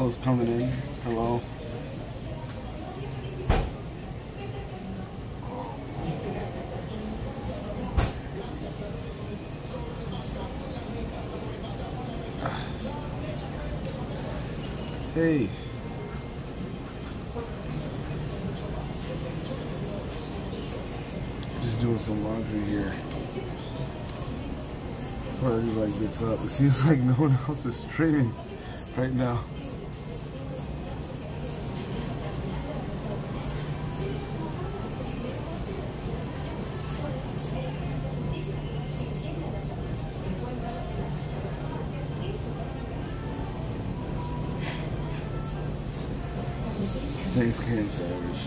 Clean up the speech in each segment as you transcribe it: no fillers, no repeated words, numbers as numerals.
folks coming in. Hello. Hey. Just doing some laundry here. Before everybody gets up. It seems like no one else is streaming right now. Thanks, Cam Savage.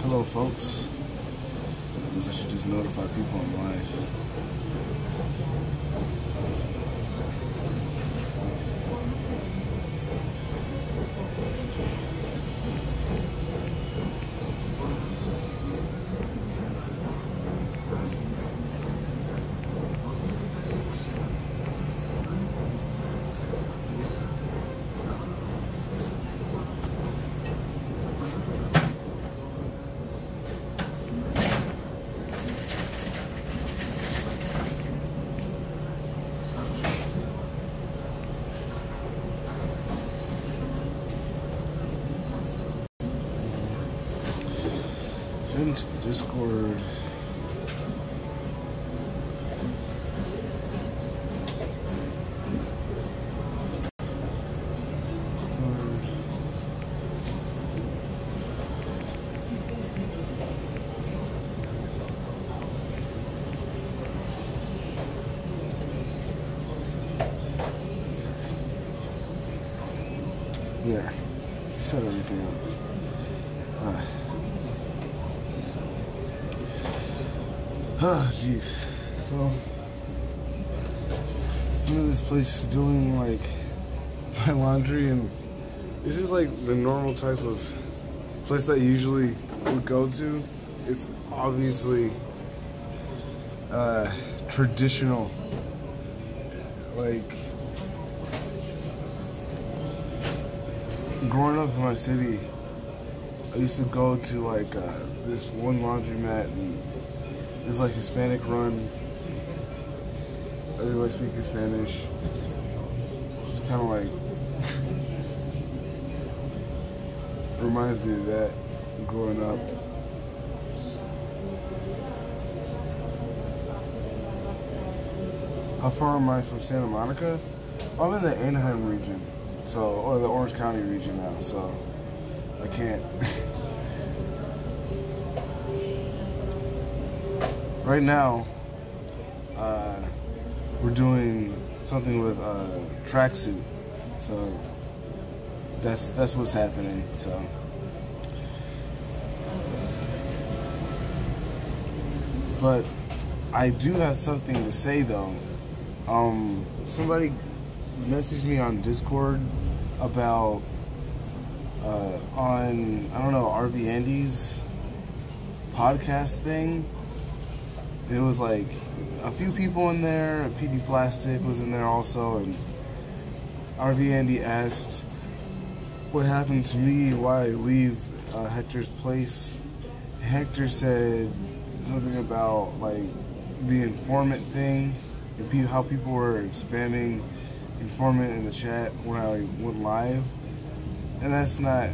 Hello, folks. I guess I should just notify people I'm live. Into the Discord. Yeah, set everything up. Oh, jeez. So, I'm in this place doing like my laundry, and this is like the normal type of place I usually would go to. It's obviously traditional. Like, growing up in my city, I used to go to like this one laundromat, and it's like Hispanic run. Everybody speaking Spanish. It's kind of like reminds me of that growing up. How far am I from Santa Monica? I'm in the Anaheim region, so, or the Orange County region now, so I can't. Right now, we're doing something with tracksuit, so that's what's happening. So, but I do have something to say though. Somebody messaged me on Discord about on, I don't know, RV Andy's podcast thing. It was like a few people in there. PD Plastic was in there also, and RV Andy asked what happened to me, why I leave Hector's place. Hector said something about like the informant thing and how people were spamming informant in the chat when I went live, and that's not.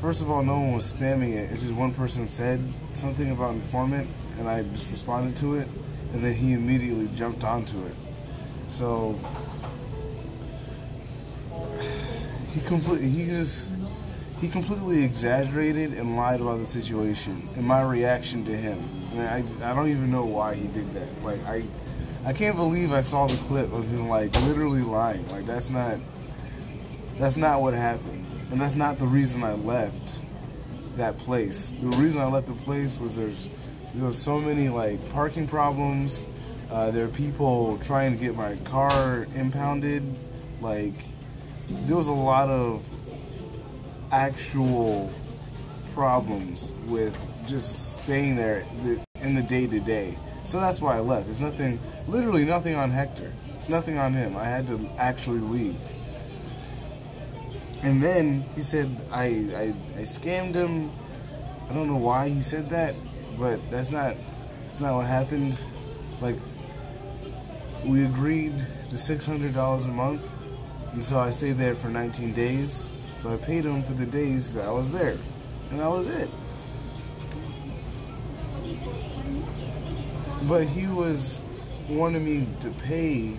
First of all, no one was spamming it. It's just one person said something about informant, and I just responded to it, and then he immediately jumped onto it. So he completely exaggerated and lied about the situation and my reaction to him. And I don't even know why he did that. Like I can't believe I saw the clip of him like literally lying. Like that's not what happened. And that's not the reason I left that place. The reason I left the place was there was so many like parking problems. There are people trying to get my car impounded. Like there was a lot of actual problems with just staying there in the day-to-day. So that's why I left. There's nothing, literally nothing on Hector. Nothing on him. I had to actually leave. And then he said I scammed him. I don't know why he said that, but that's not what happened. Like, we agreed to $600 a month, and so I stayed there for 19 days. So I paid him for the days that I was there, and that was it. But he was wanting me to pay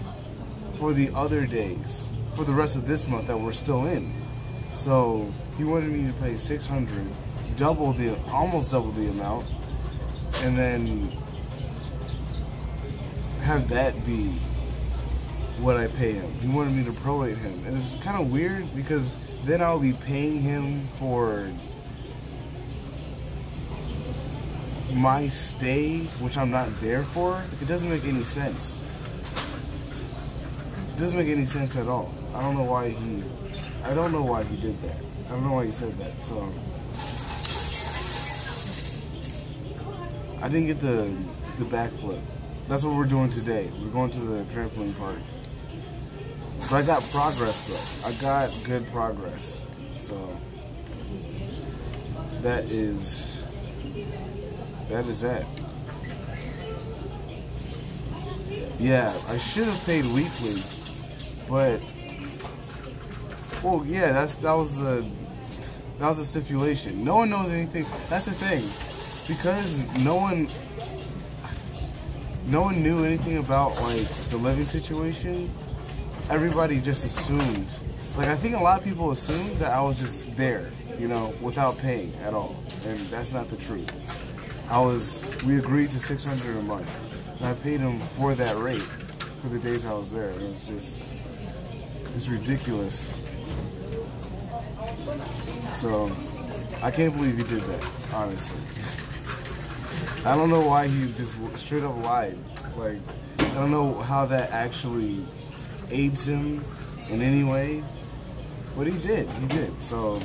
for the other days, for the rest of this month that we're still in. So he wanted me to pay $600, almost double the amount, and then have that be what I pay him. He wanted me to prorate him, and it's kind of weird because then I'll be paying him for my stay, which I'm not there for. It doesn't make any sense. It doesn't make any sense at all. I don't know why he did that. I don't know why he said that. So I didn't get the backflip. That's what we're doing today. We're going to the trampoline park. But I got progress though. I got good progress. So that is that. Yeah, I should have paid weekly, but well, yeah, that was the stipulation. No one knows anything. That's the thing, because no one knew anything about like the living situation. Everybody just assumed. Like, I think a lot of people assumed that I was just there, you know, without paying at all, and that's not the truth. We agreed to $600 a month, and I paid him for that rate for the days I was there. It's ridiculous. So I can't believe he did that, honestly. I don't know why he just straight up lied. Like, I don't know how that actually aids him in any way, but he did. So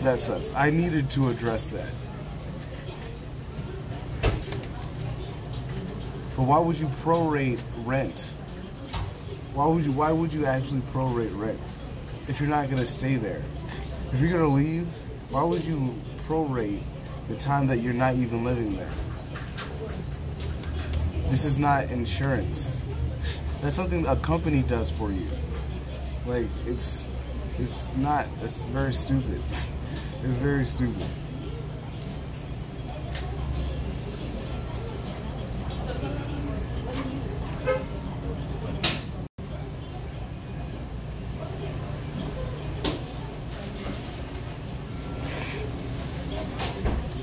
that sucks. I needed to address that. But why would you prorate rent? Why would you actually prorate rent if you're not gonna stay there? If you're gonna leave, why would you prorate the time that you're not even living there? This is not insurance. That's something a company does for you. Like, it's very stupid. It's very stupid.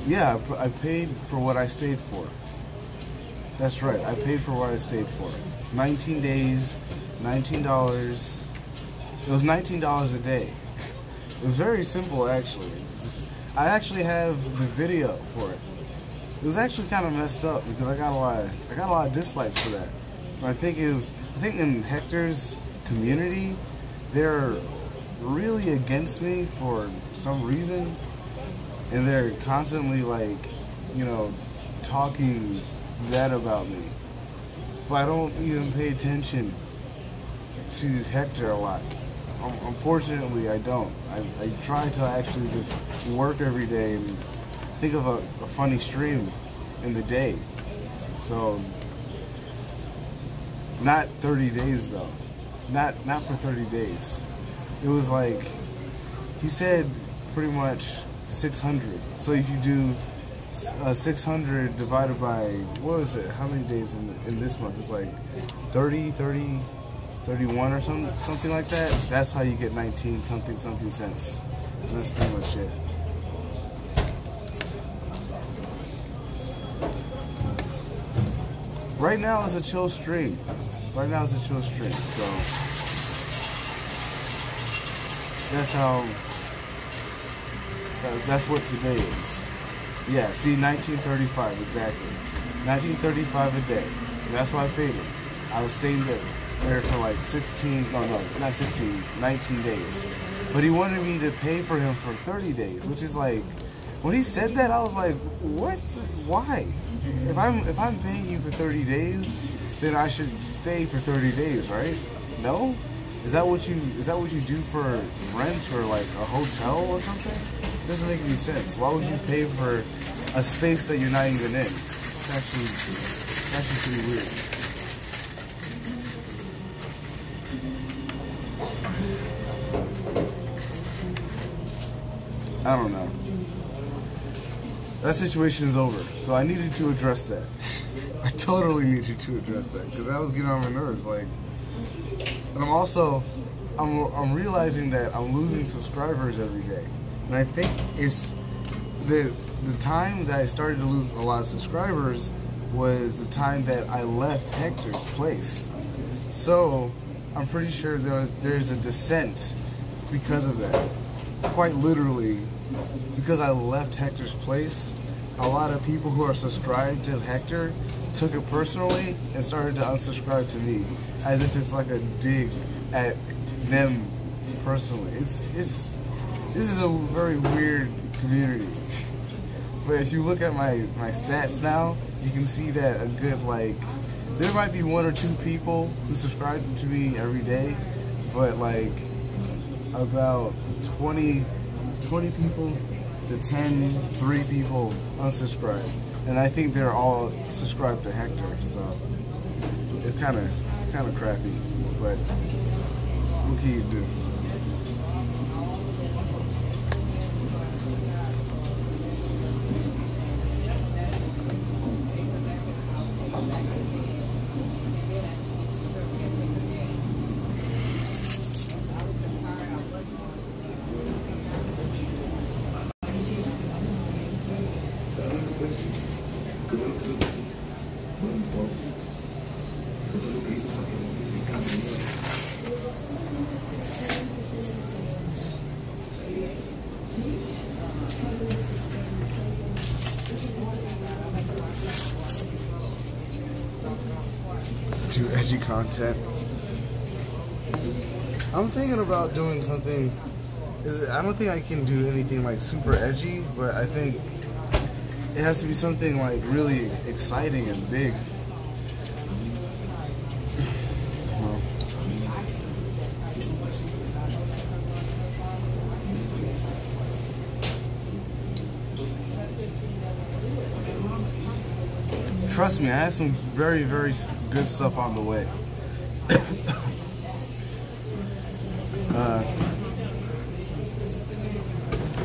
Yeah, I paid for what I stayed for. That's right, I paid for what I stayed for. 19 days, $19. It was $19 a day. It was very simple, actually. I actually have the video for it. It was actually kind of messed up because I got a lot of dislikes for that. I think in Hector's community, they're really against me for some reason, and they're constantly like, you know, talking bad about me. But I don't even pay attention to Hector a lot. Unfortunately, I don't. I try to actually just work every day and think of a funny stream in the day. So, not 30 days though. Not for 30 days. It was like, he said pretty much 600. So if you do 600 divided by, what was it? How many days in this month? It's like 30, 31 or something like that. That's how you get 19 something cents. And that's pretty much it. Right now it's a chill stream. So that's what today is. Yeah, see, 1935 exactly. 1935 a day. And that's why I paid it. I was staying there for like 19 days. But he wanted me to pay for him for 30 days, which is like, when he said that, I was like, what? Why? If I'm paying you for 30 days, then I should stay for 30 days, right? No? Is that what you do for rent or like a hotel or something? It doesn't make any sense. Why would you pay for a space that you're not even in? It's actually pretty weird. I don't know. That situation is over, so I needed to address that. I totally needed to address that because that was getting on my nerves. Like, and I'm realizing that I'm losing subscribers every day, and I think it's the time that I started to lose a lot of subscribers was the time that I left Hector's place. So I'm pretty sure there's a descent because of that. Quite literally, because I left Hector's place, a lot of people who are subscribed to Hector took it personally and started to unsubscribe to me, as if it's like a dig at them personally. This is a very weird community. But if you look at my stats now, you can see that a good, like, there might be 1 or 2 people who subscribe to me every day, but like about 20 people to 3 people unsubscribe, and I think they're all subscribed to Hector, so it's kind of crappy, but what can you do? Do edgy content. I'm thinking about doing something. I don't think I can do anything like super edgy, but I think it has to be something like really exciting and big. Trust me, I have some very, very good stuff on the way.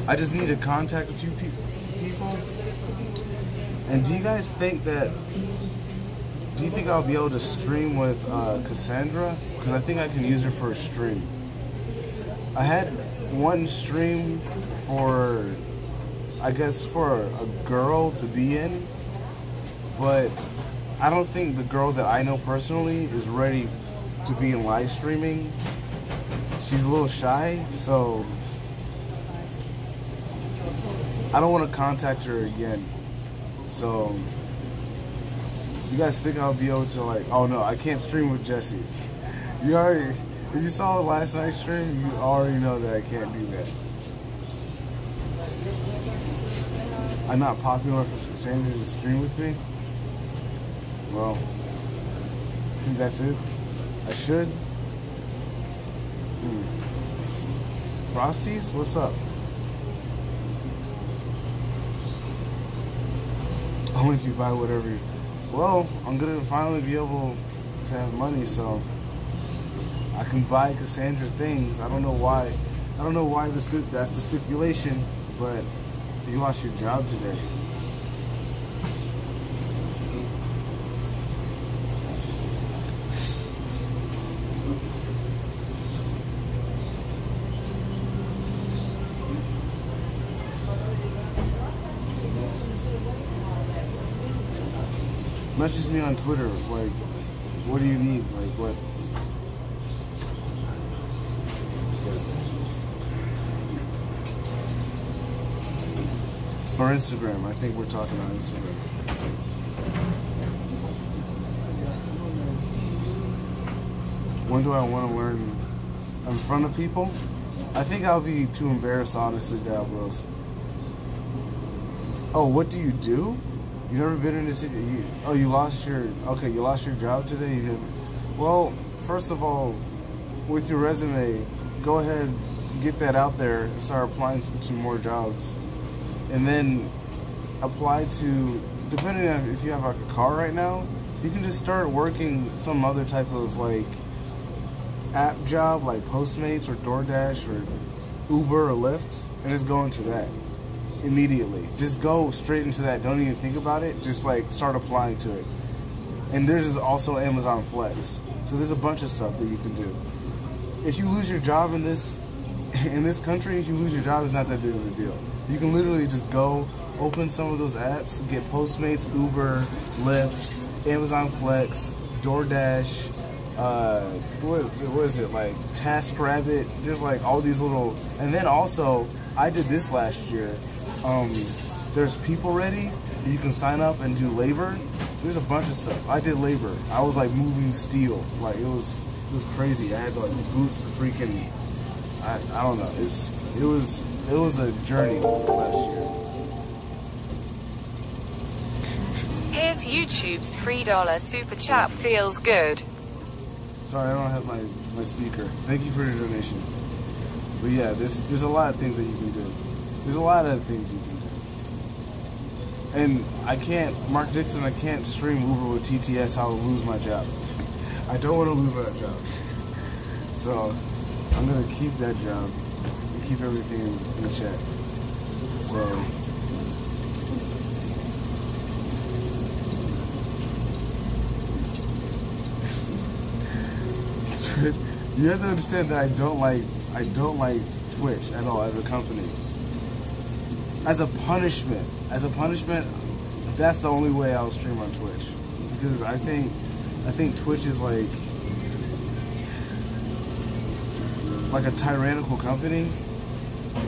I just need to contact a few people. And do you guys think that, do you think I'll be able to stream with Cassandra? Because I think I can use her for a stream. I had one stream for, I guess, for a girl to be in. But I don't think the girl that I know personally is ready to be in live streaming. She's a little shy, so I don't want to contact her again. So you guys think I'll be able to, like, oh no, I can't stream with Jesse. You already, if you saw last night's stream, you already know that I can't do that. I'm not popular for Cassandra to stream with me. Well, I think that's it. I should. Frosties, what's up? Only if you buy whatever you... Well, I'm gonna finally be able to have money, so I can buy Cassandra things. I don't know why. I don't know why that's the stipulation, but you lost your job today. Message me on Twitter, like, what do you need? Like, what? Or Instagram. I think we're talking on Instagram. When do I want to learn in front of people? I think I'll be too embarrassed, honestly, Diablos. Oh, what do you do? You never been in this? You lost your. Okay, you lost your job today. You didn't. Well, first of all, with your resume, go ahead, get that out there, start applying to more jobs, and then apply to. Depending on if you have like a car right now, you can just start working some other type of like app job, like Postmates or DoorDash or Uber or Lyft, and just go into that. Immediately. Just go straight into that. Don't even think about it. Just like start applying to it. And there's also Amazon Flex. So there's a bunch of stuff that you can do. If you lose your job in this country, if you lose your job, it's not that big of a deal. You can literally just go open some of those apps, get Postmates, Uber, Lyft, Amazon Flex, DoorDash, what is it, like TaskRabbit. There's like all these little, and then also I did this last year. There's PeopleReady. You can sign up and do labor. There's a bunch of stuff. I did labor. I was like moving steel. Like it was crazy. I had to like boots the freaking. I don't know. It was a journey last year. Here's YouTube's $3 super chat. Feels good. Sorry, I don't have my speaker. Thank you for your donation. But yeah, there's a lot of things that you can do. There's a lot of things you can do. And I can't, Mark Dixon, I can't stream Uber with TTS. I'll lose my job. I don't want to lose that job. So I'm going to keep that job and keep everything in check. So you have to understand that I don't like Twitch at all as a company. As a punishment, that's the only way I'll stream on Twitch, because I think Twitch is like a tyrannical company.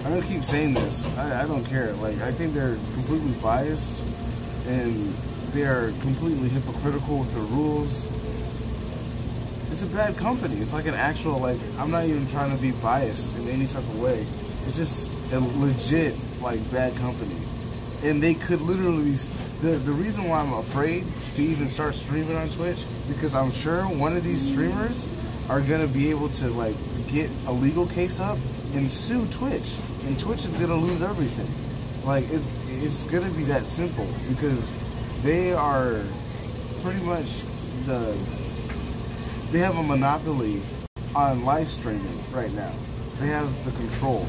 I'm gonna keep saying this. I don't care. Like, I think they're completely biased and they are completely hypocritical with their rules. It's a bad company. It's like an actual, like, I'm not even trying to be biased in any type of way. It's just a legit, like, bad company. And they could literally be, the reason why I'm afraid to even start streaming on Twitch, because I'm sure one of these streamers are gonna be able to, like, get a legal case up and sue Twitch. And Twitch is gonna lose everything. Like, it's gonna be that simple, because they are pretty much they have a monopoly on live streaming right now. They have the control.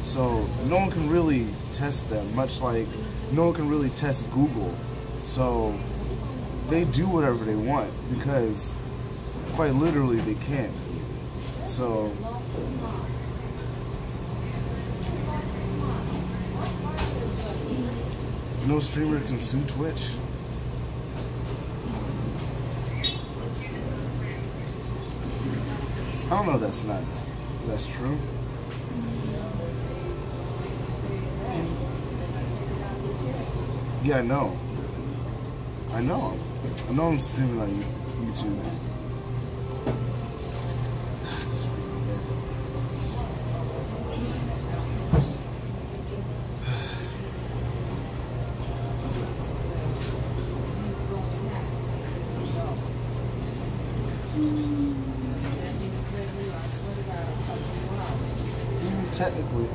So no one can really test them, much like no one can really test Google. So they do whatever they want, because quite literally they can't. So no streamer can sue Twitch. I don't know if that's true. Yeah, I know I'm streaming on YouTube. Technically,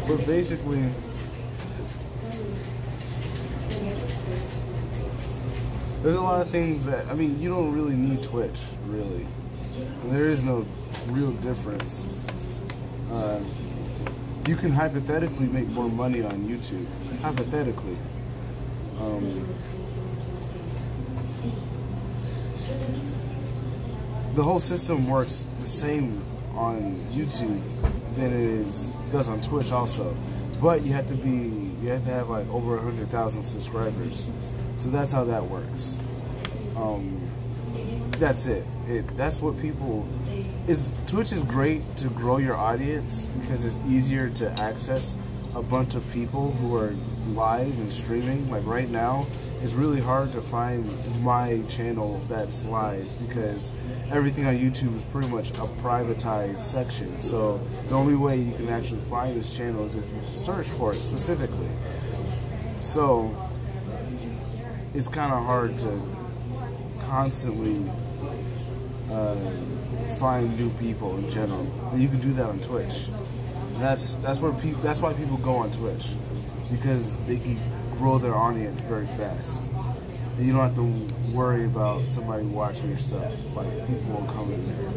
but basically, there's a lot of things that, I mean, you don't really need Twitch, really. There is no real difference. You can hypothetically make more money on YouTube, hypothetically. The whole system works the same on YouTube than it does on Twitch also, but you have to have like over 100,000 subscribers. So that's how that works. That's it. That's what people. Twitch is great to grow your audience because it's easier to access a bunch of people who are live and streaming. Like right now, it's really hard to find my channel that's live because everything on YouTube is pretty much a privatized section. So the only way you can actually find this channel is if you search for it specifically. So it's kind of hard to constantly find new people in general. And you can do that on Twitch. That's why people go on Twitch, because they can grow their audience very fast. And you don't have to worry about somebody watching your stuff. Like, people will come in there.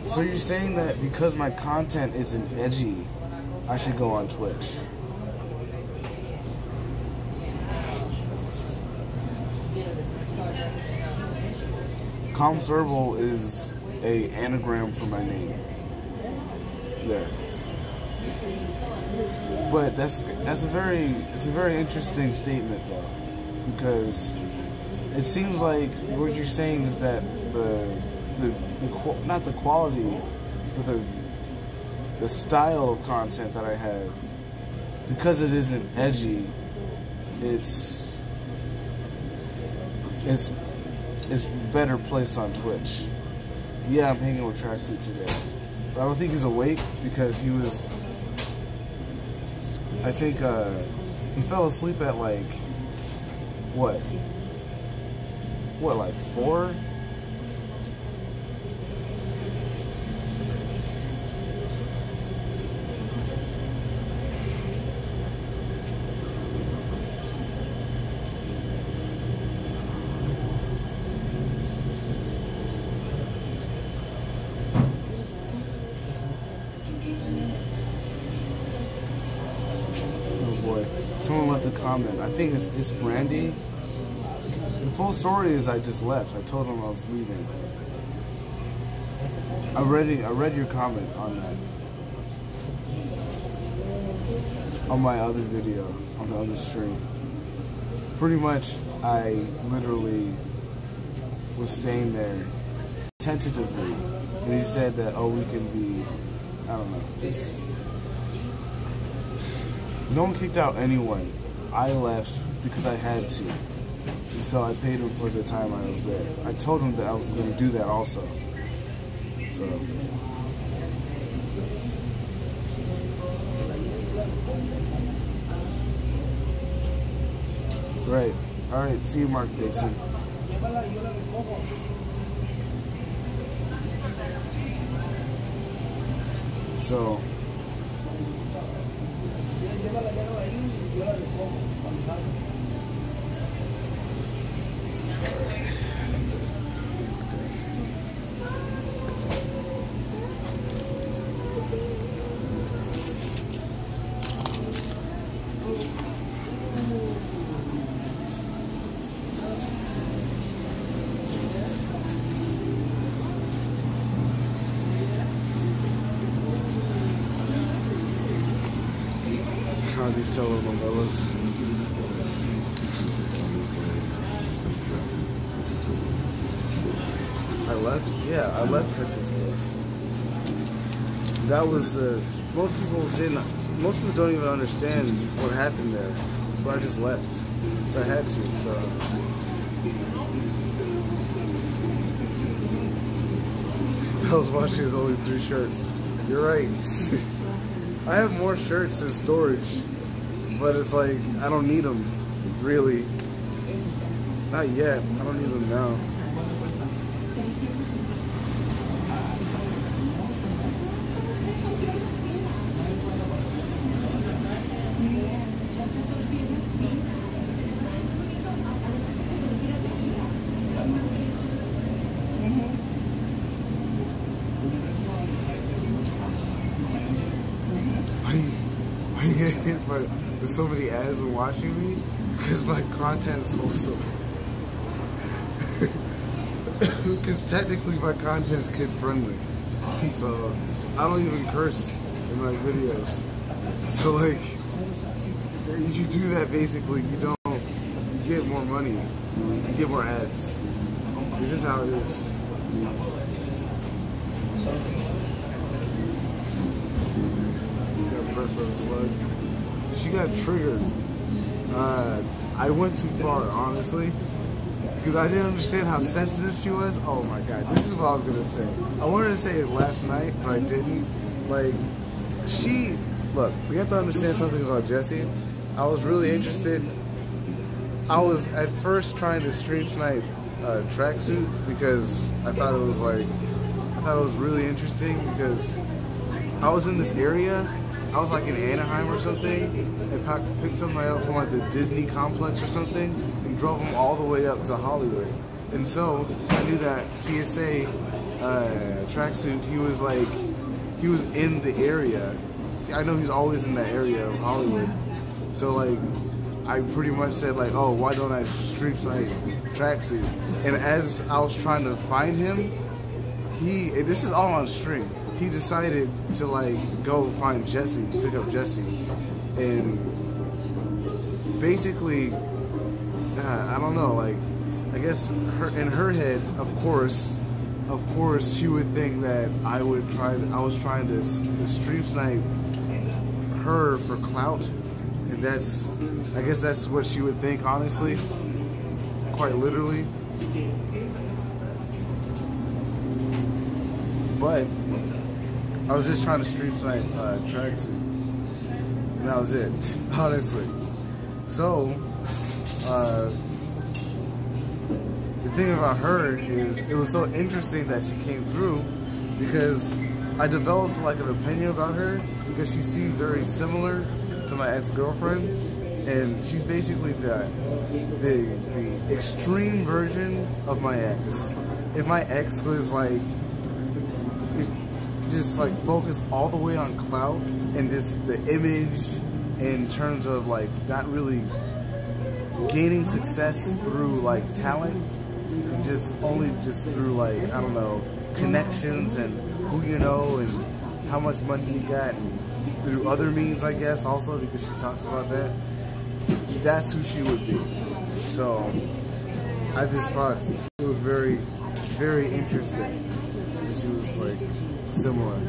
So you're saying that because my content isn't edgy, I should go on Twitch? Comserval is a anagram for my name. There. But it's a very interesting statement though, because it seems like what you're saying is that not the quality, but the style of content that I have, because it isn't edgy, it's better placed on Twitch. Yeah, I'm hanging with Tracksuit today, but I don't think he's awake because he was. I think he fell asleep at like what, like 4? Someone left a comment. I think it's Brandy. The full story is I just left. I told him I was leaving. I read your comment on that. On my other video, on the other stream. Pretty much, I literally was staying there tentatively. And he said that, oh, we can be, I don't know. No one kicked out anyone. I left because I had to. And so I paid him for the time I was there. I told him that I was going to do that also. So. Right. Alright, see you, Mark Dixon. So. These telenovelas. I left? Yeah, I left Hector's place. That was most people don't even understand what happened there. But I just left. So I had to, so. I was watching his only 3 shirts. You're right. I have more shirts in storage. But it's like, I don't need them, really. Not yet. I don't need them now. Why you getting hit by... There's so many ads when watching me because my content's also because technically my content's kid friendly, so I don't even curse in my videos. So like, if you do that, basically you get more money, you get more ads. It's just how it is. impressed by the slug. She got triggered. I went too far, honestly, because I didn't understand how sensitive she was. Oh my god, this is what I was gonna say. I wanted to say it last night, but I didn't. Like, look, we have to understand something about Jessie. I was really interested. I was at first trying to stream snipe Tracksuit because I thought it was really interesting because I was in this area. I was like in Anaheim or something and picked somebody up from like the Disney complex or something and drove him all the way up to Hollywood. And so I knew that TSA Tracksuit, he was in the area. I know he's always in that area of Hollywood. So like, I pretty much said like, oh, why don't I stream snipe Tracksuit? And as I was trying to find him, this is all on stream. He decided to like go find Jessie, pick up Jessie, and basically, I don't know, like, I guess in her head, of course, she would think that I was trying to stream snipe her for clout, and I guess that's what she would think, honestly, quite literally. But I was just trying to stream snipe Tracksuit, and that was it, honestly. So, the thing about her is it was so interesting that she came through because I developed like an opinion about her because she seemed very similar to my ex-girlfriend, and she's basically the extreme version of my ex. If my ex was like just like focus all the way on clout and just the image in terms of like not really gaining success through like talent and just through like, I don't know, connections and who you know and how much money you got and through other means, I guess, also because she talks about that. That's who she would be. So I just thought it was very, very interesting. She was like similar.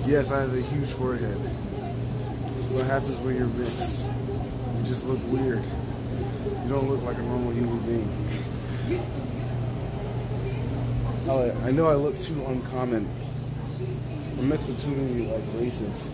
Yes, I have a huge forehead. That's what happens when you're mixed. You just look weird. You don't look like a normal human being. I know I look too uncommon. I'm mixed with too many like races.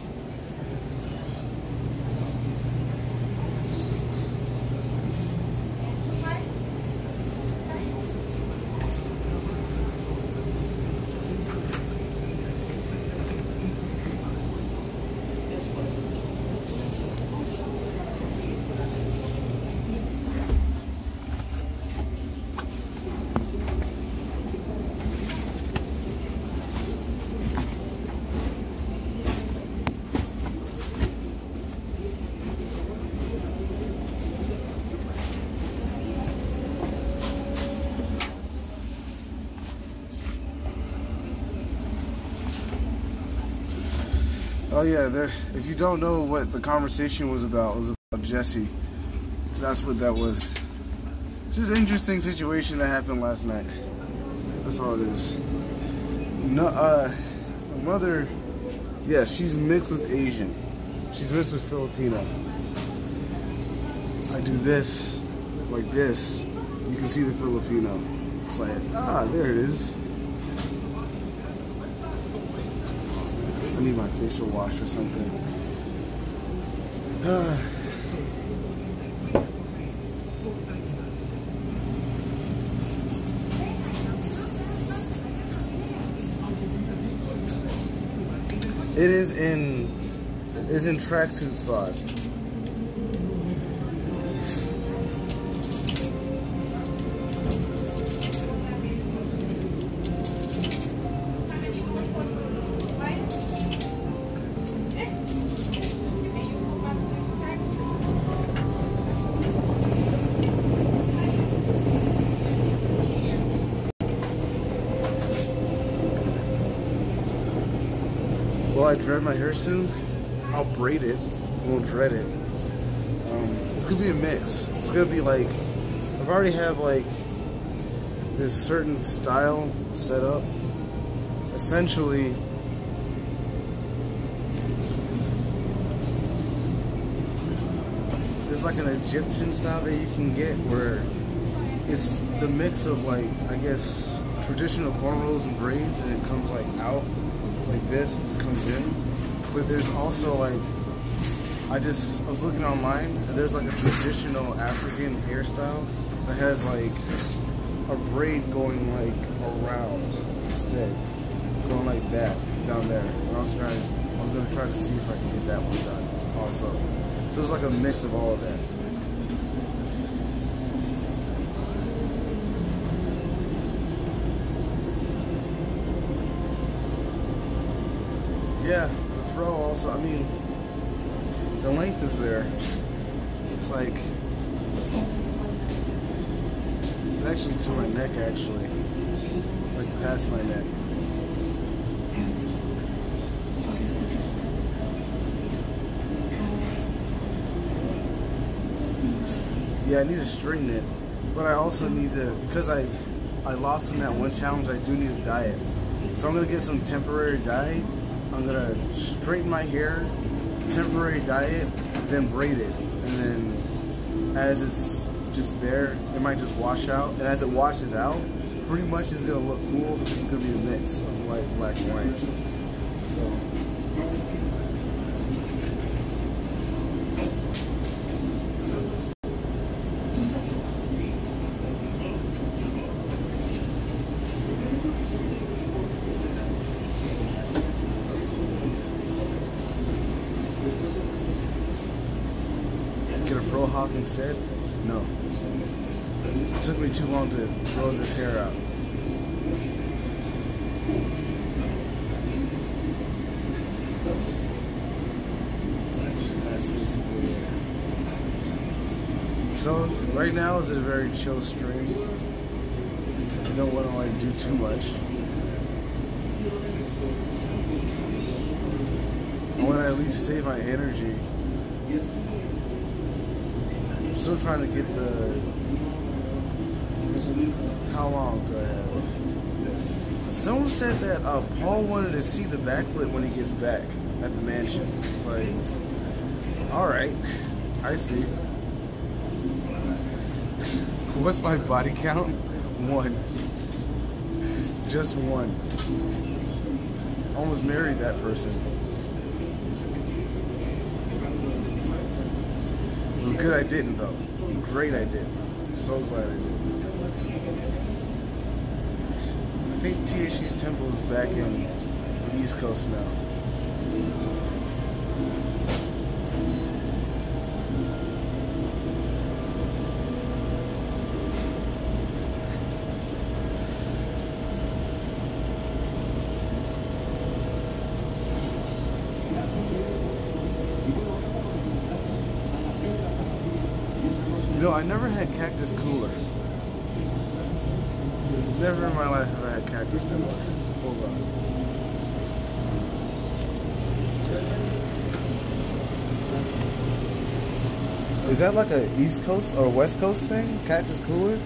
Oh yeah, if you don't know what the conversation was about, it was about Jesse. That's what that was. Just an interesting situation that happened last night. That's all it is. No, my mother, yeah, she's mixed with Asian. She's mixed with Filipino. I do this, like this. You can see the Filipino. It's like, there it is. I need my facial wash or something. It's in tracksuit spot. Will I dread my hair soon? I'll braid it. I won't dread it. It's gonna be a mix. It's gonna be like, I've already have like this certain style set up. Essentially, there's like an Egyptian style that you can get where it's the mix of like, I guess, traditional cornrows and braids, and it comes like out like this, it comes in. But there's also like, I was looking online, and there's like a traditional African hairstyle that has like a braid going like around instead, going like that down there. And I was gonna try to see if I can get that one done also. So it's like a mix of all of that. Yeah, the fro also, I mean, the length is there. It's like, it's actually to my neck actually. It's like past my neck. Yeah, I need to straighten it, but I also need to, because I lost in that one challenge, I do need a diet. So I'm gonna get some temporary dye. I'm gonna straighten my hair, temporary diet, then braid it. And then as it's just there, it might just wash out. And as it washes out, pretty much it's gonna look cool. It's gonna be a mix of white, black, and white. So. Get a fro hawk instead? No. It took me too long to grow this hair out. That's basically it. So right now is a very chill stream. I don't want to like do too much. I want to at least save my energy. I'm still trying to get the, how long do I have? Someone said that Paul wanted to see the backflip when he gets back at the mansion. It's like, alright, I see. What's my body count? 1. Just 1. Almost married that person. It was good I didn't though. Great I did. So glad I did. I think THC's Temple is back in the East Coast now. You know, I never had Cactus Cooler. Never in my life have I had Cactus Cooler. Hold on. Is that like a East Coast or West Coast thing? Cactus Cooler?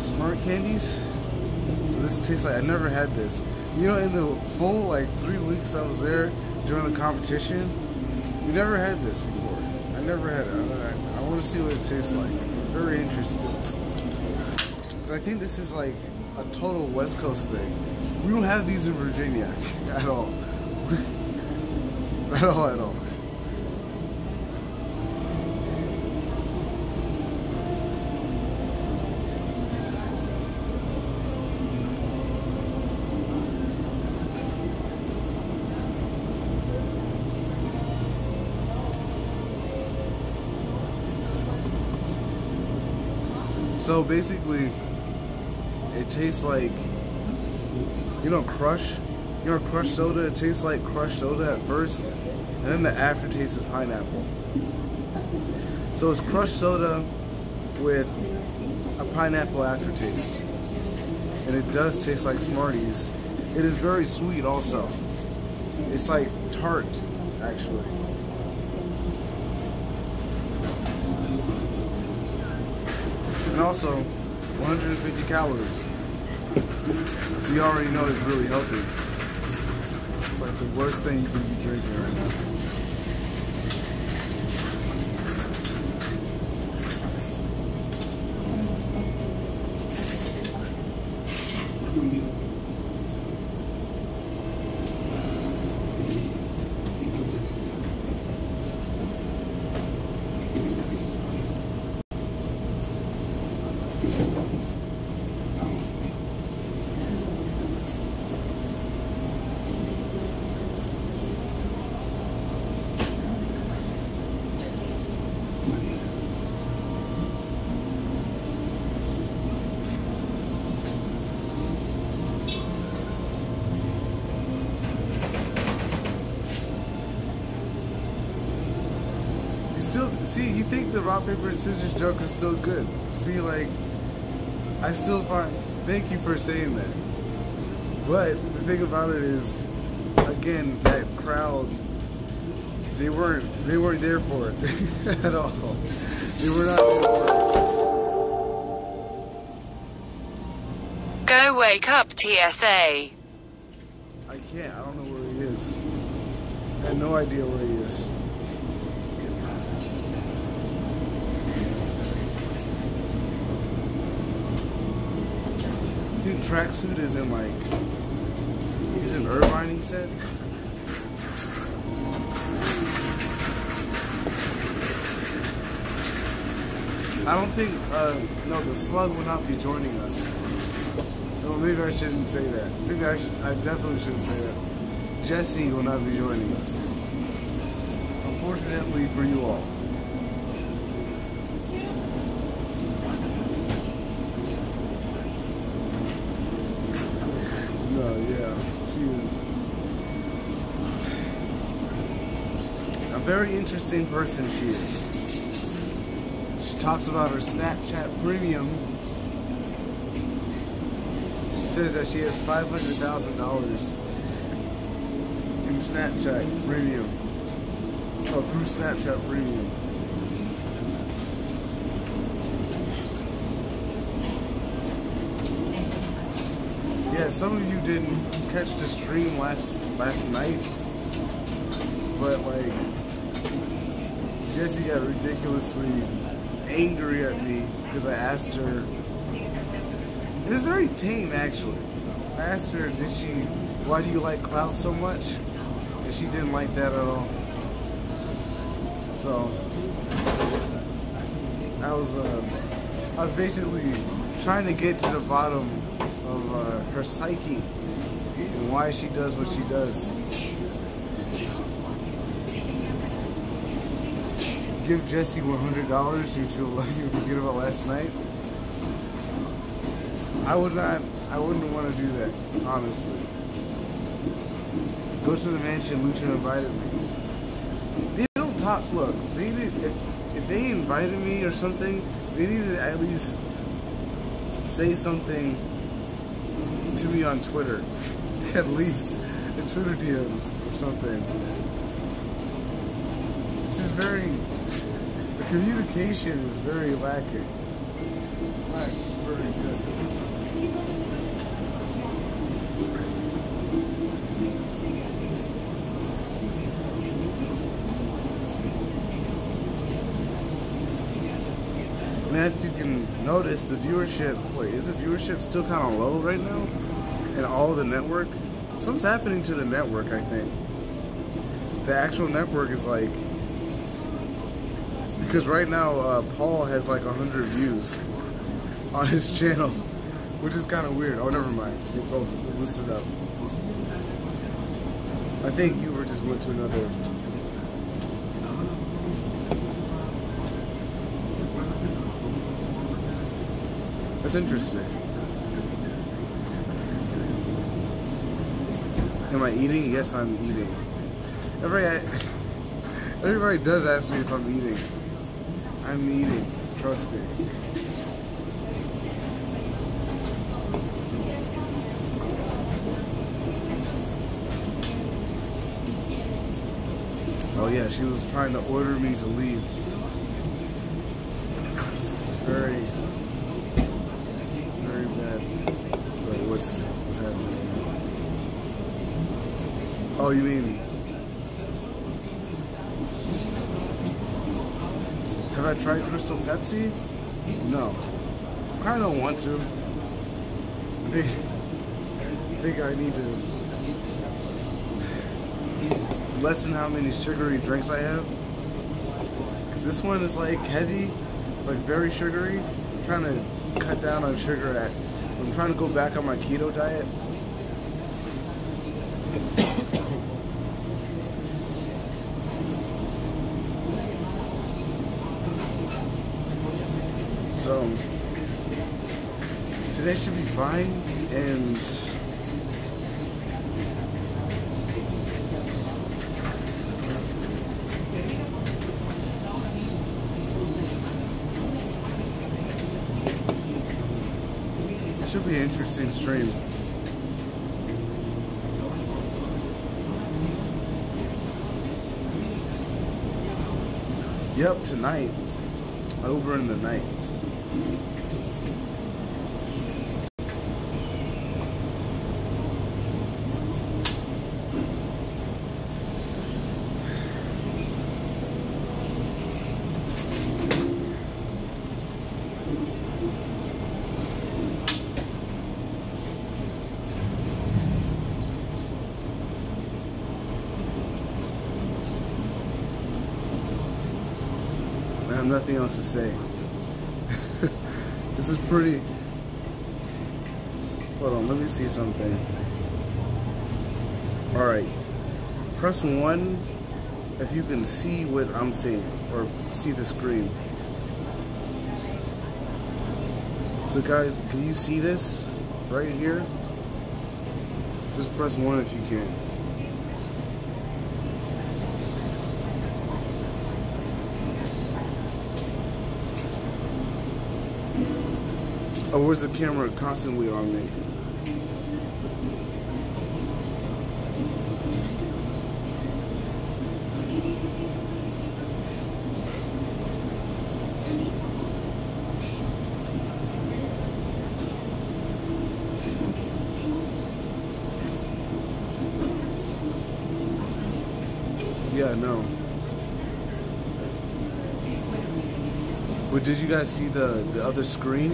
Smart candies. So this tastes like, I never had this. You know, in the full like 3 weeks I was there during the competition, you never had this before. I never had it. I want to see what it tastes like. I'm very interested. Because I think this is like a total West Coast thing. We don't have these in Virginia at all. At all. So basically, it tastes like, you know, Crush? You know, Crush soda? It tastes like Crush soda at first, and then the aftertaste is pineapple. So it's Crush soda with a pineapple aftertaste. And it does taste like Smarties. It is very sweet also. It's like tart, actually. And also, 150 calories. So you already know it's really healthy. It's like the worst thing you can be drinking right now. See, you think the rock, paper, and scissors joke is still good. See, like, I still find, thank you for saying that. But the thing about it is, again, that crowd, they weren't there for it at all. They were not there for it. Go wake up, TSA. I can't, I don't know where he is. I have no idea where he is. I think tracksuit is in like, he's in Irvine, he said. I don't think, no, the slug will not be joining us. No, maybe I shouldn't say that. Maybe I definitely shouldn't say that. Jesse will not be joining us. Unfortunately for you all. No, yeah, she is a very interesting person. She is. She talks about her Snapchat Premium says that she has $500,000 in Snapchat Premium. Oh, through Snapchat Premium. Yeah, some of you didn't catch the stream last night, but like Jessie got ridiculously angry at me because I asked her. It was very tame, actually. I asked her, why do you like clout so much? And she didn't like that at all. So I was basically trying to get to the bottom of her psyche and why she does what she does. Give Jessie $100 and she'll let you forget about last night. I wouldn't want to do that, honestly. Go to the mansion Lucha invited me. They don't talk, look, if they invited me or something, they need to at least say something to me on Twitter. At least in Twitter DMs or something. It's just the communication is very lacking. It's very good. And as you can notice, the viewership, is the viewership still kind of low right now? In all the network? Something's happening to the network, I think. The actual network is like, because right now, Paul has like 100 views on his channel, which is kind of weird. Oh, never mind. Listen up. I think you just went to another. That's interesting. Am I eating? Yes, I'm eating. Everybody does ask me if I'm eating. I'm eating. Trust me. Oh yeah, she was trying to order me to leave. Very bad. Wait, what's happening? Oh, you mean? Have I tried Crystal Pepsi? No. I kind of don't want to. I think I need to lessen how many sugary drinks I have. Because this one is like heavy. It's like very sugary. I'm trying to cut down on sugar I'm trying to go back on my keto diet. So today should be fine, and it should be an interesting stream. Yep, tonight. Over in the night. I have nothing else to say. This is pretty. Hold on, let me see something. Alright. Press 1 if you can see what I'm seeing, or see the screen. So guys, can you see this right here? Just press 1 if you can. Or was the camera constantly on me? Yeah, no. But did you guys see the other screen?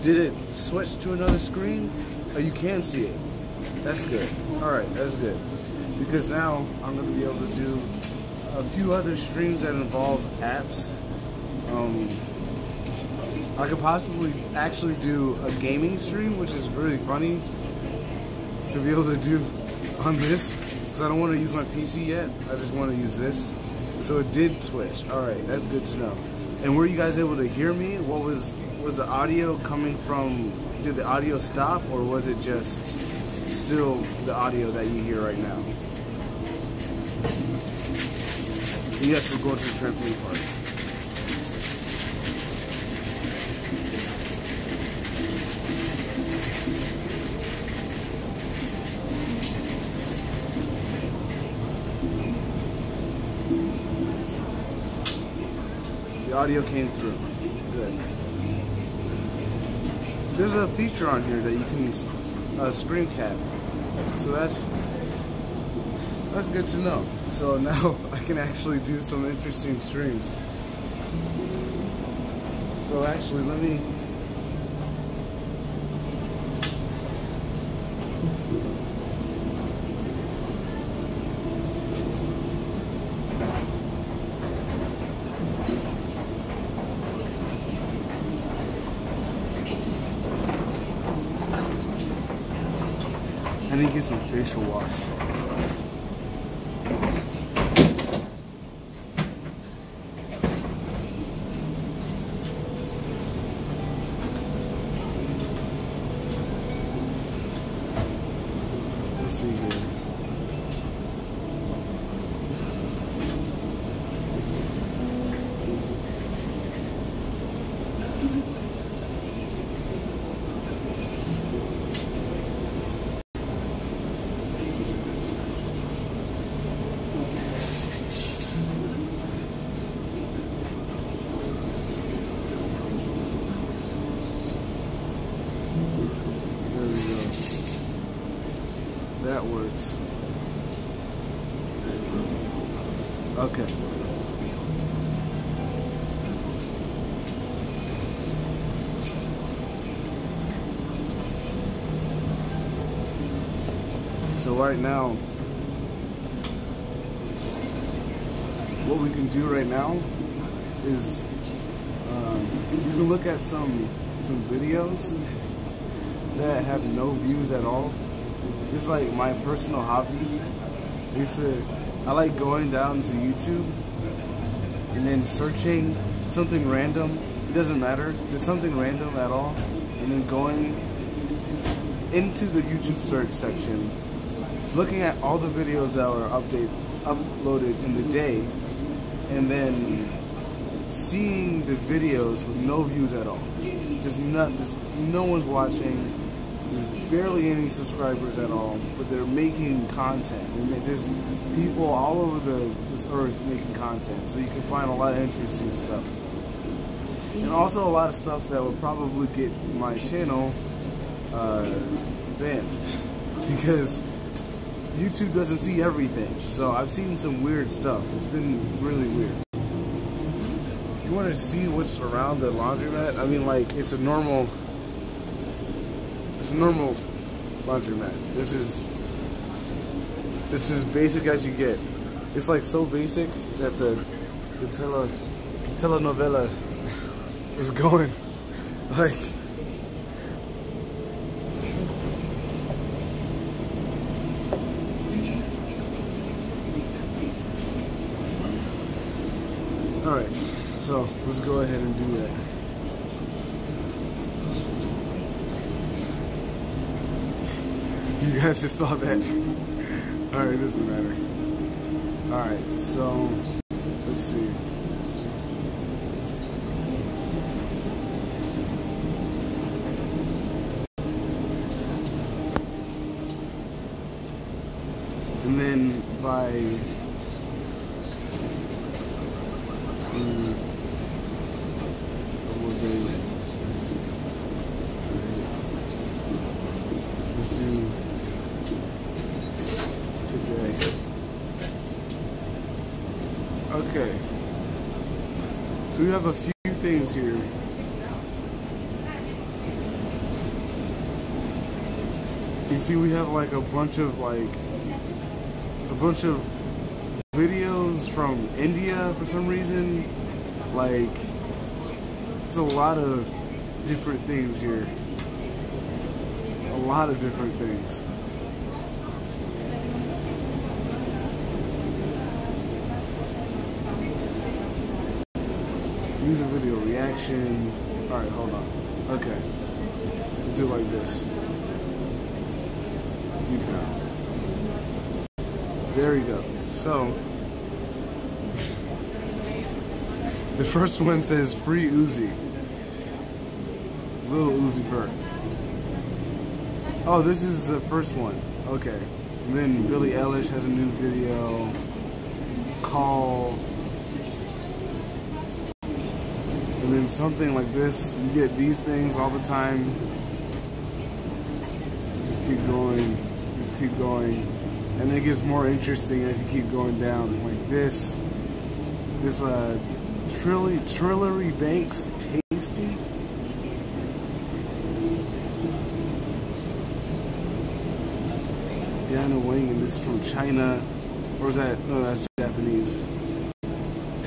Did it switch to another screen? Oh, you can see it. That's good. Alright, that's good. Because now I'm going to be able to do a few other streams that involve apps. I could possibly actually do a gaming stream, which is really funny to be able to do on this. Because I don't want to use my PC yet. I just want to use this. So it did switch. Alright, that's good to know. And were you guys able to hear me? What was the audio coming from? Did the audio stop, or was it just still the audio that you hear right now? Yes, we're going to the trampoline park. The audio came through. Good. There's a feature on here that you can screen cap. So that's good to know. So now I can actually do some interesting streams. So actually, let me. I need to get some facial wash. Let's see here. That works. Okay. So right now, what we can do right now is you can look at some videos that have no views at all. It's like my personal hobby. I like going down to YouTube and then searching something random. It doesn't matter, just something random at all, and then going into the YouTube search section, looking at all the videos that were uploaded in the day, and then seeing the videos with no views at all. Just no one's watching. There's barely any subscribers at all, but they're making content. There's people all over this earth making content, so you can find a lot of interesting stuff. And also a lot of stuff that would probably get my channel banned, because YouTube doesn't see everything. So I've seen some weird stuff. It's been really weird. If you want to see what's around the laundromat, I mean, like, it's a normal laundromat. This is basic as you get. It's like so basic that the telenovela is going like. Alright, so let's go ahead and do that. You guys just saw that. Alright, it doesn't matter. Alright, so let's see. And then by let's do today. Okay. So we have a few things here. You see, we have like a bunch of videos from India for some reason. Like, there's a lot of different things here. A lot of different things. Music video reaction. Alright, hold on. Okay. Let's do it like this. You go. There you go. So, the first one says Free Uzi. Little Uzi Vert. Oh, this is the first one. Okay. And then Billie Eilish has a new video. Call. And then something like this. You get these things all the time. Just keep going. Just keep going. And it gets more interesting as you keep going down. Like this. This Trillery Banks Tasty. Diana Wang, and this is from China. Or is that? No, that's Japanese.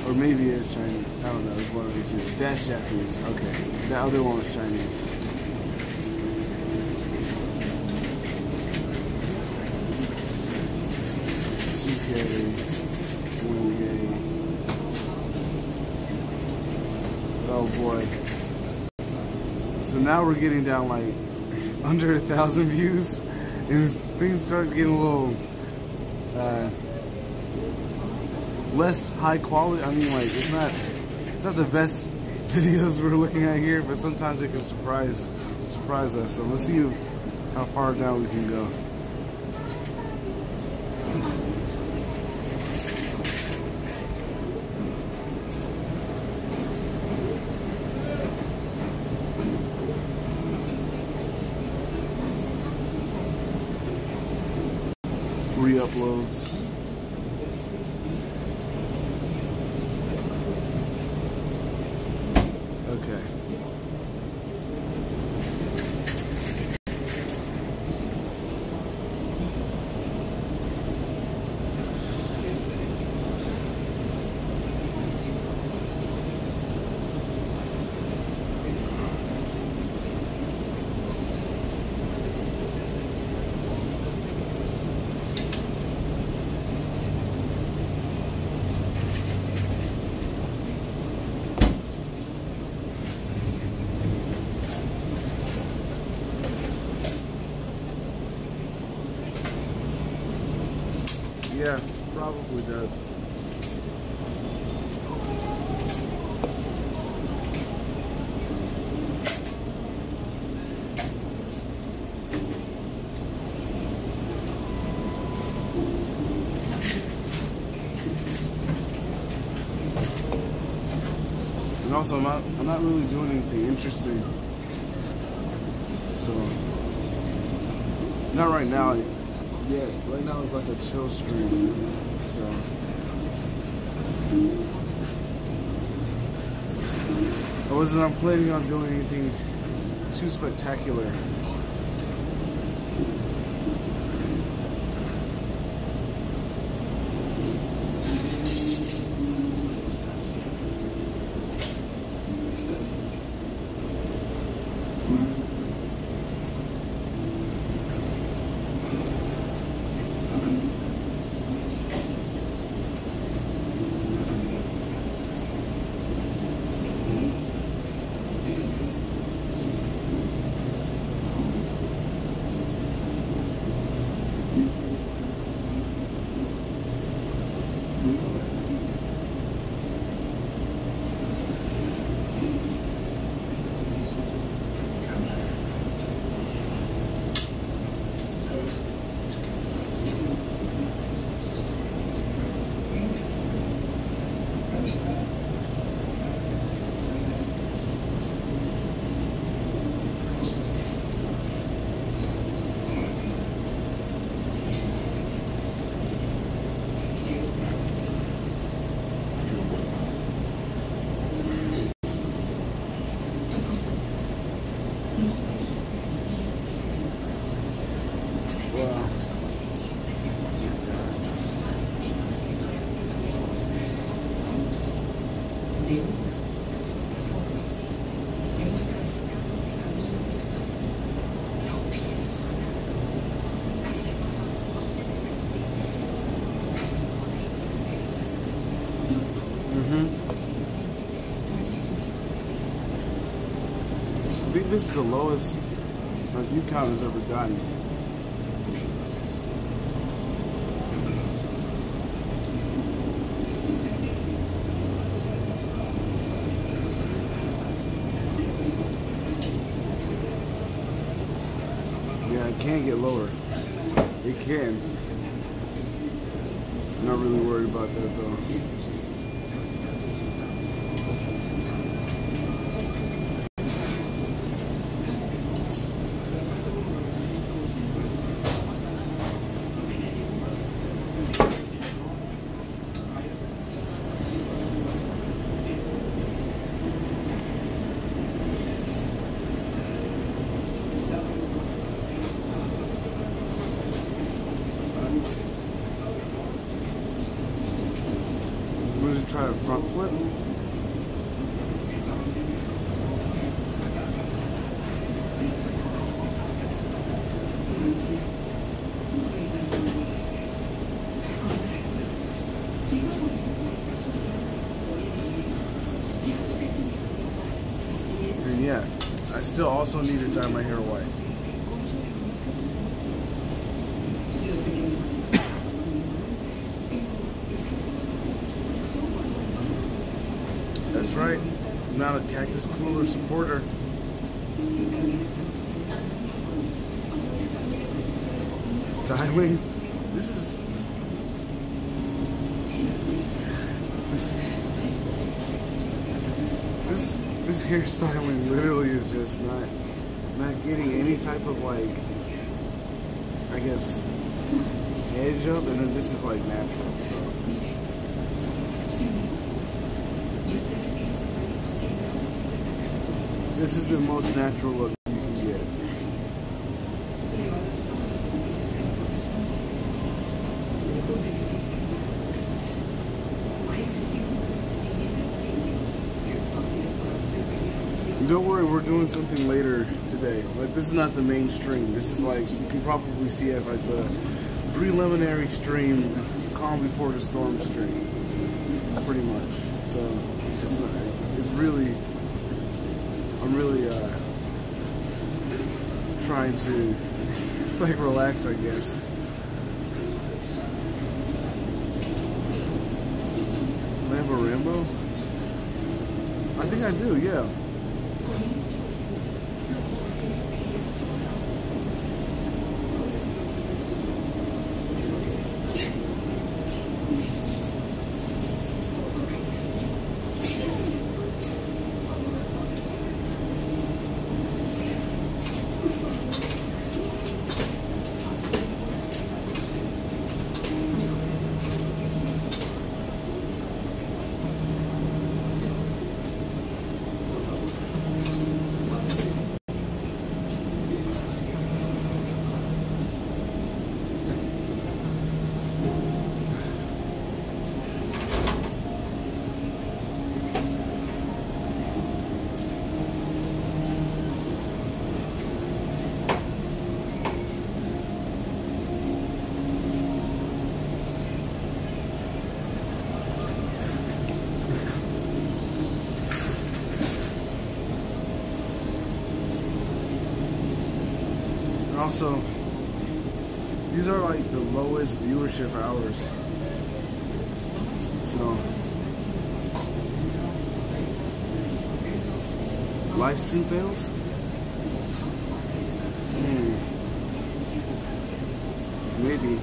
Or maybe it's Chinese. I don't know. It's one of the two. That's Japanese. Okay. That other one was Chinese. Oh boy. So now we're getting down like under 1,000 views, and things start getting a little less high quality. I mean, like it's not the best videos we're looking at here, but sometimes it can surprise us. So let's see how far down we can go. Re-uploads. Okay. Yeah, probably does. And also, I'm not really doing anything interesting. So, not right now. Yeah, right now it's like a chill stream, so. I wasn't planning on doing anything too spectacular. think this is the lowest my view count has ever gotten. Yeah, it can get lower. It can. I'm not really worried about that though. I'm going to try a front flip. And yeah, I still also need to dye my hair white. That's right, I'm not a Cactus Cooler supporter. Styling. This hairstyling literally is just not getting any type of like, I guess, edge up, and then this is like natural, so. This is the most natural look you can get. And don't worry, we're doing something later today. Like, this is not the main stream. This is like, you can probably see as like the preliminary stream, calm before the storm stream, pretty much. So it's really, I'm really trying to like relax, I guess. Do I have a Rambo? I think I do, yeah. Also, these are like the lowest viewership hours. So, live stream fails? Maybe.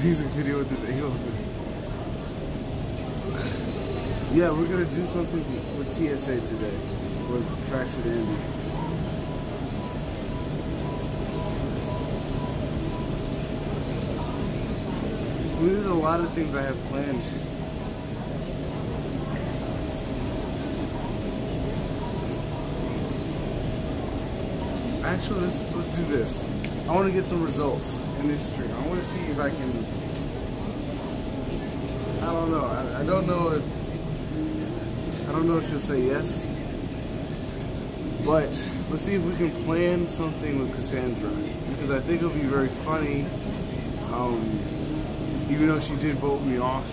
Music video with this angle. Yeah, we're gonna do something with TSA today, with Traxxas Andy. I mean, there's a lot of things I have planned. Actually, let's do this. I want to get some results in this stream. I want to see if I can. I don't know. I don't know if she'll say yes. But let's see if we can plan something with Cassandra, because I think it'll be very funny. Even though she did vote me off.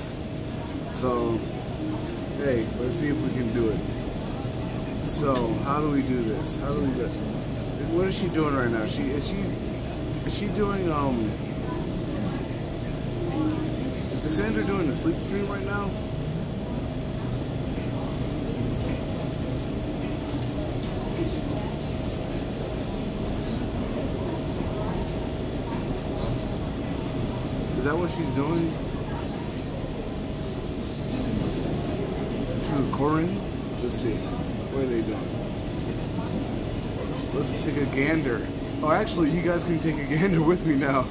So, hey, let's see if we can do it. So, how do we do this? How do we do it? What is she doing right now? Is she doing, is Cassandra doing the sleep stream right now? Is that what she's doing? She's recording? Let's see. What are they doing? Let's take a gander. Oh, actually, you guys can take a gander with me now.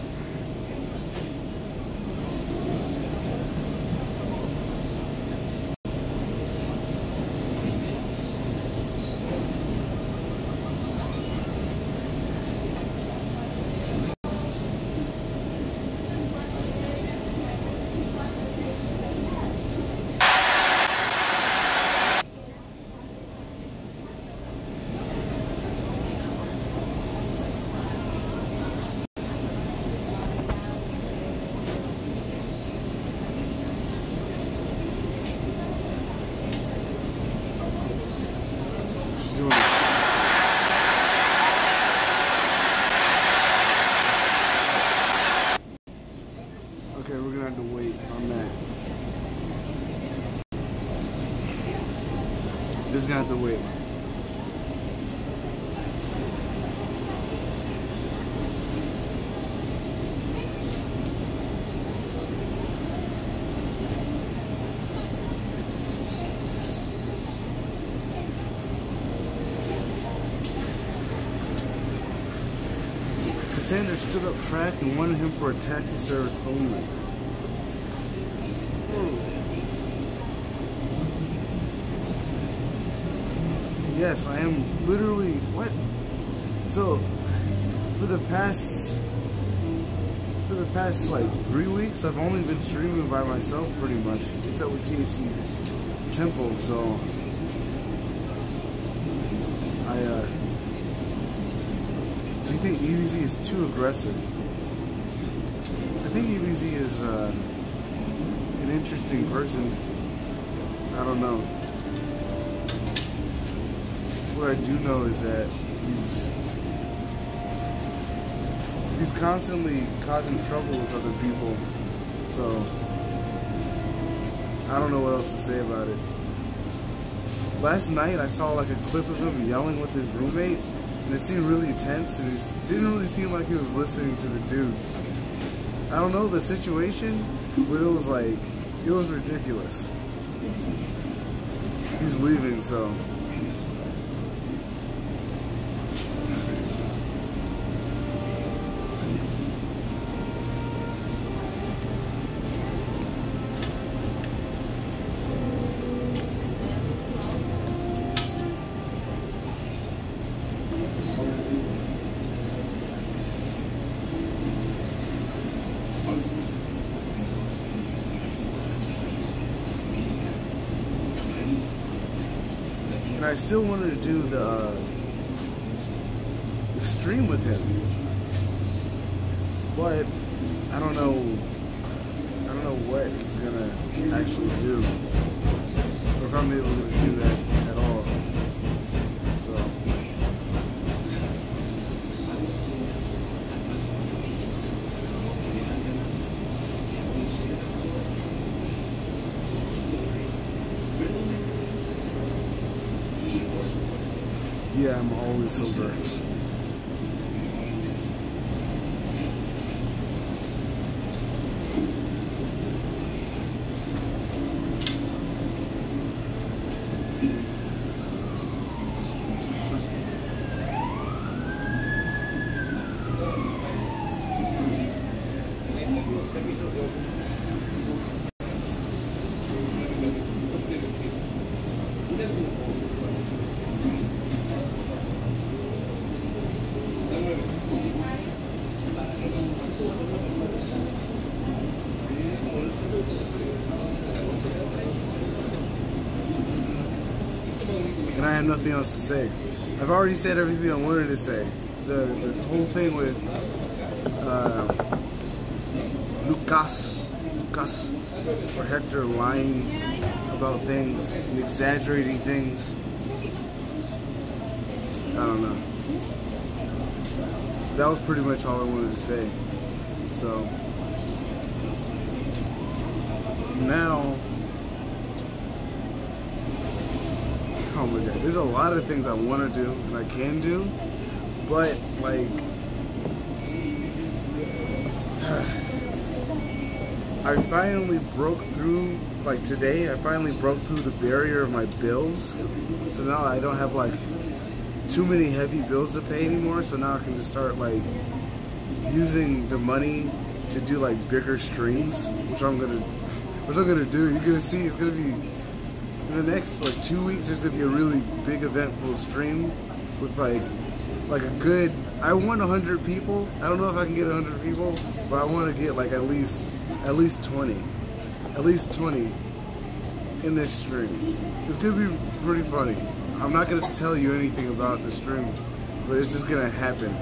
Okay, we're gonna have to wait on that. Just gonna have to wait. Cassandra stood up track and wanted him for a taxi service only. Yes, I am literally, what? So, for the past like 3 weeks, I've only been streaming by myself pretty much, except with THC Temple, so do you think EBZ is too aggressive? I think EBZ is an interesting person. I don't know. What I do know is that he's constantly causing trouble with other people. So I don't know what else to say about it. Last night I saw like a clip of him yelling with his roommate, and it seemed really tense, and it didn't really seem like he was listening to the dude. I don't know the situation, but it was like, it was ridiculous. He's leaving, so. I still wanted to do the stream with him, but I don't know what he's gonna actually do, or if I'm able to do that at all. So yeah, I'm always so burnt. have nothing else to say. I've already said everything I wanted to say. The whole thing with Lucas or Hector lying about things and exaggerating things. I don't know. That was pretty much all I wanted to say. So now, oh my god, there's a lot of things I want to do and I can do, but like I finally broke through, like today, I finally broke through the barrier of my bills. So now I don't have like too many heavy bills to pay anymore. So now I can just start like using the money to do like bigger streams, which I'm gonna do. You're gonna see it's gonna be in the next like 2 weeks. There's gonna be a really big eventful stream with like a good. I want 100 people. I don't know if I can get 100 people, but I want to get like at least 20 in this stream. It's gonna be pretty funny. I'm not gonna tell you anything about the stream, but it's just gonna happen.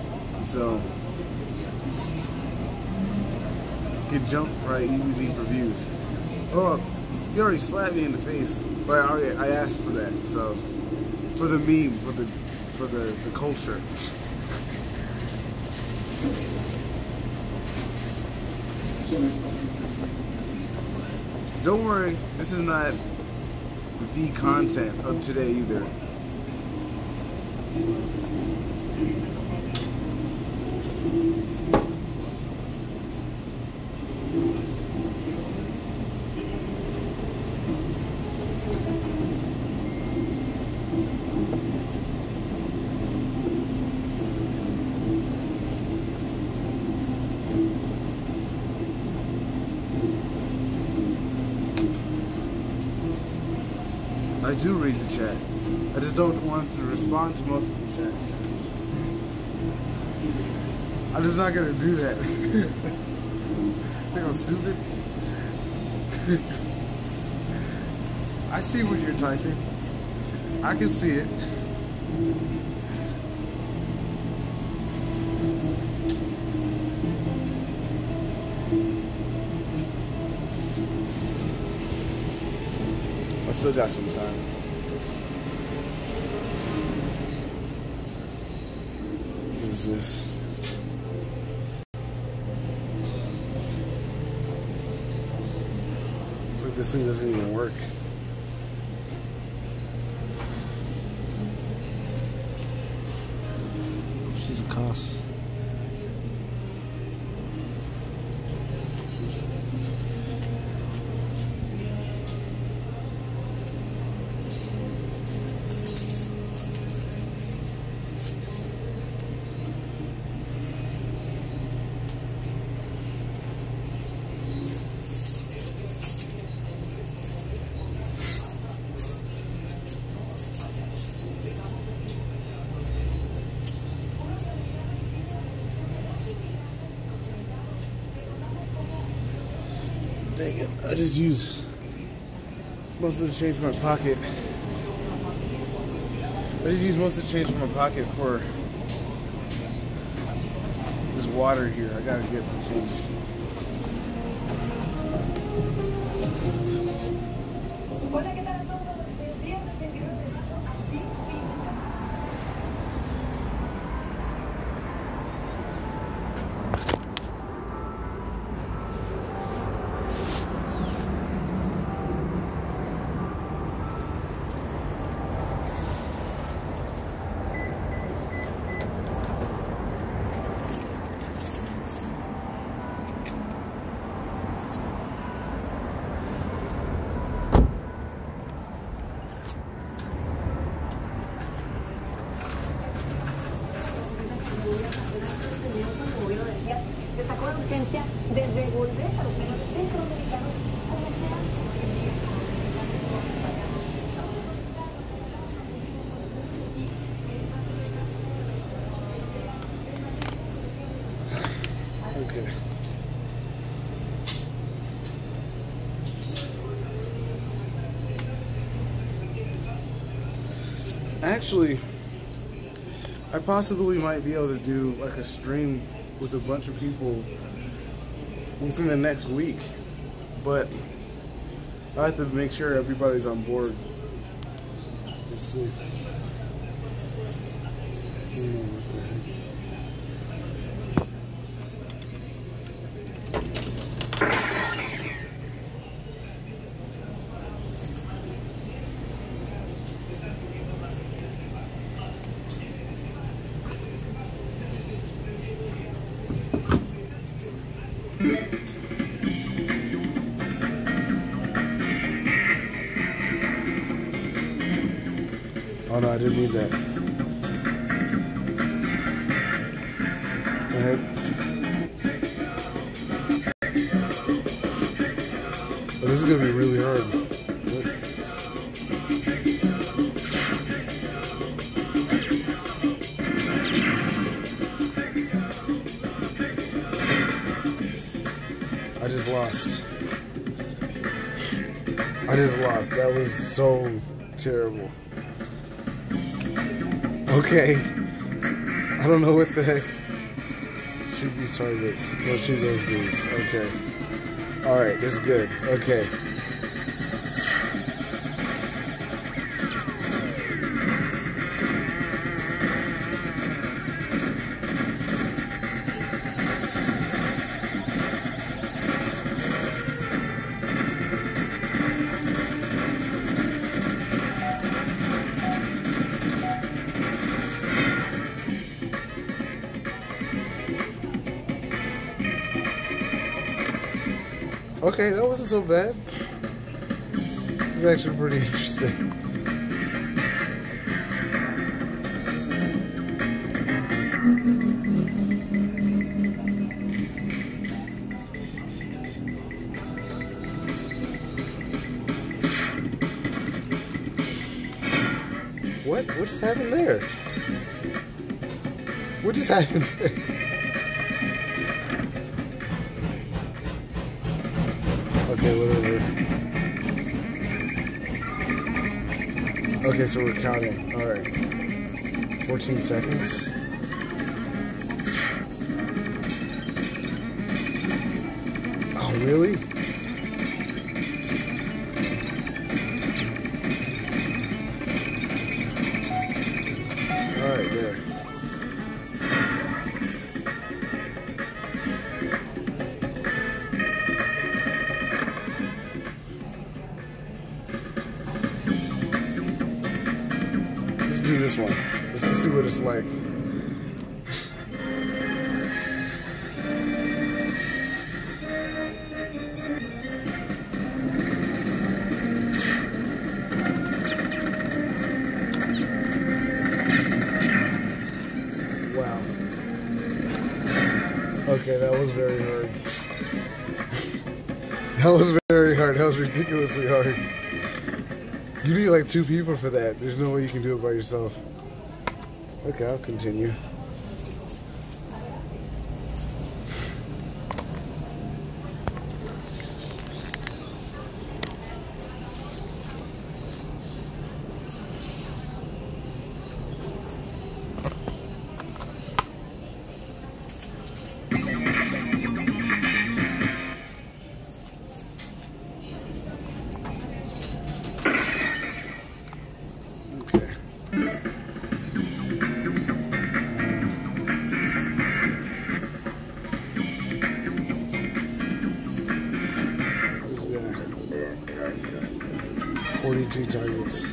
So you can jump right easy for views. Oh, you already slapped me in the face, but I asked for that. So for the meme, for the culture. Don't worry, this is not the content of today either. I do read the chat. I just don't want to respond to most of the chats. I'm just not gonna do that. Think I'm stupid? I see what you're typing. I can see it. I still got some time. What is this? Looks like this thing doesn't even work. She's a cost. Dang it, I just used most of the change from my pocket. I just used most of the change from my pocket for this water here. I gotta get the change. Destacó la urgencia de devolver a los menores centroamericanos como se hace. Okay. I Actually, I possibly might be able to do like a stream with a bunch of people within the next week, but I have to make sure everybody's on board. Let's see. What the heck? Oh no, I didn't need that. Go ahead. Oh, this is gonna be really hard. I just lost. That was so terrible. Okay. I don't know what the heck. Shoot these targets. No, shoot those dudes. Okay. Alright, this is good. Okay. Okay, that wasn't so bad. This is actually pretty interesting. What? What just happened there? What just happened there? Okay, whatever. Okay, so we're counting. Alright. 14 seconds. Oh, really? Alright, there. Let's do this one. Let's see what it's like. Wow. Okay, that was very hard. That was very hard. That was ridiculously hard. You need like 2 people for that. There's no way you can do it by yourself. Okay, I'll continue. This is gonna 42 targets.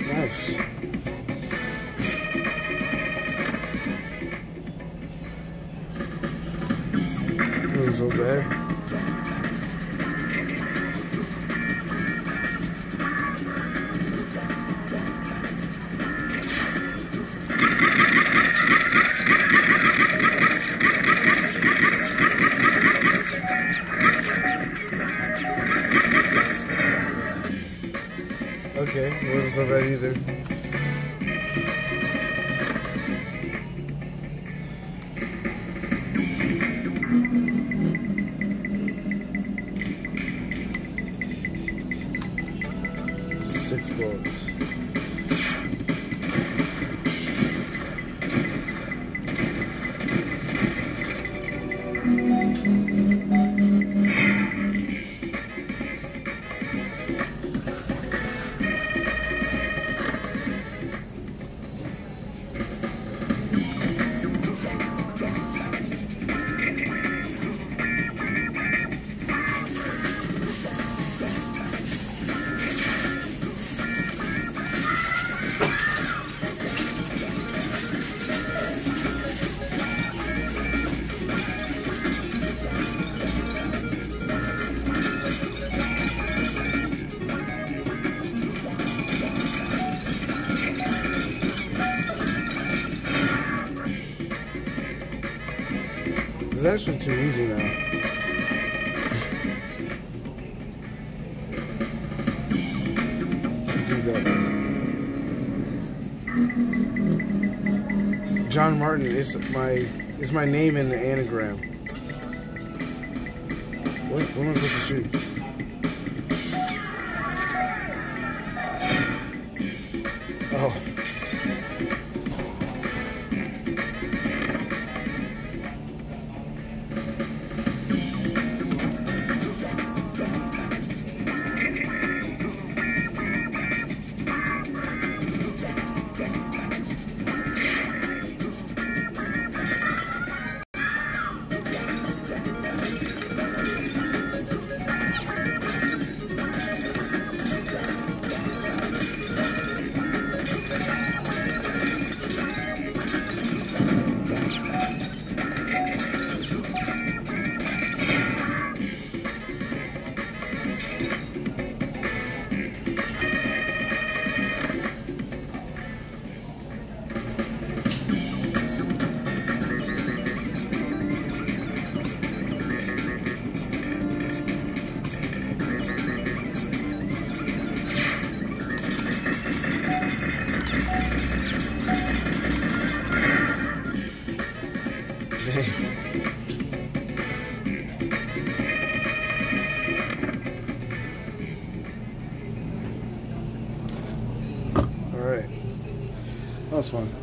Nice. Wasn't so bad. so bad either. Six bullets. It's actually too easy now. Let's do that. John Martin is my name in the anagram. What am I supposed to shoot? Oh. Alright. That was fun.